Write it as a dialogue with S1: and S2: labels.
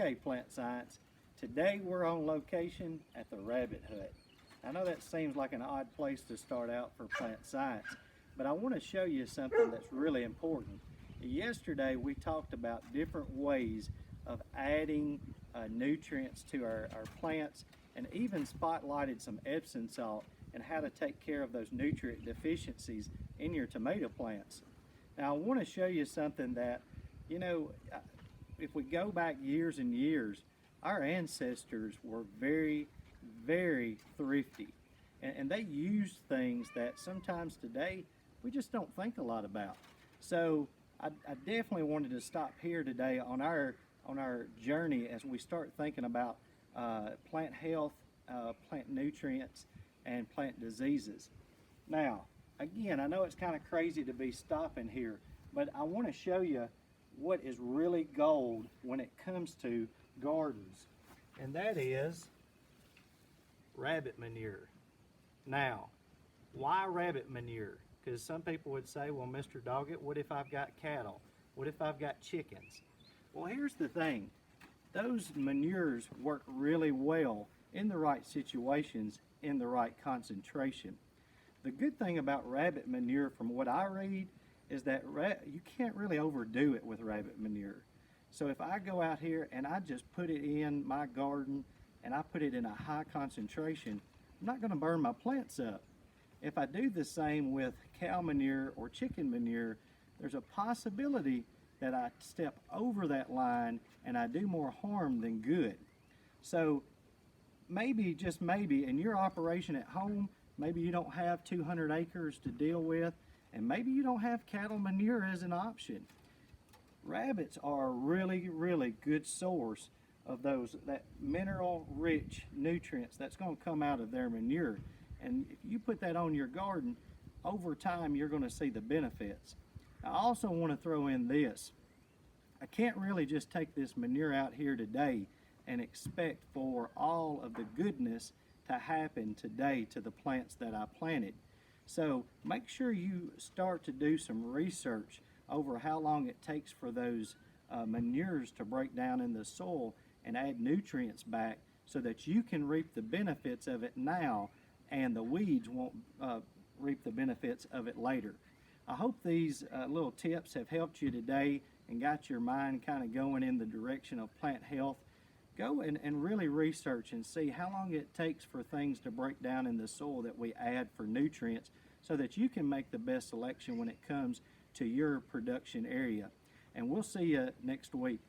S1: Okay, Plant Science, today we're on location at the Rabbit Hut. I know that seems like an odd place to start out for Plant Science, but I want to show you something that's really important. Yesterday we talked about different ways of adding nutrients to our plants, and even spotlighted some Epsom salt and how to take care of those nutrient deficiencies in your tomato plants. Now I want to show you something that, you know, if we go back years and years, our ancestors were very, very thrifty. And they used things that sometimes today we just don't think a lot about. So I definitely wanted to stop here today on our journey as we start thinking about plant health, plant nutrients, and plant diseases. Now, again, I know it's kind of crazy to be stopping here, but I want to show you what is really gold when it comes to gardens, and that is rabbit manure. Now, why rabbit manure? Because some people would say, well, Mr. Doggett, what if I've got cattle? What if I've got chickens? Well, here's the thing. Those manures work really well in the right situations, in the right concentration. The good thing about rabbit manure, from what I read, is that you can't really overdo it with rabbit manure. So if I go out here and I just put it in my garden and I put it in a high concentration, I'm not going to burn my plants up. If I do the same with cow manure or chicken manure, there's a possibility that I step over that line and I do more harm than good. So maybe, just maybe, in your operation at home, maybe you don't have 200 acres to deal with, and maybe you don't have cattle manure as an option. Rabbits are a really, really good source of that mineral-rich nutrients that's going to come out of their manure. And if you put that on your garden, over time you're going to see the benefits. I also want to throw in this. I can't really just take this manure out here today and expect for all of the goodness to happen today to the plants that I planted. So make sure you start to do some research over how long it takes for those manures to break down in the soil and add nutrients back, so that you can reap the benefits of it now and the weeds won't reap the benefits of it later. I hope these little tips have helped you today and got your mind kind of going in the direction of plant health. Go and really research and see how long it takes for things to break down in the soil that we add for nutrients, so that you can make the best selection when it comes to your production area. And we'll see you next week.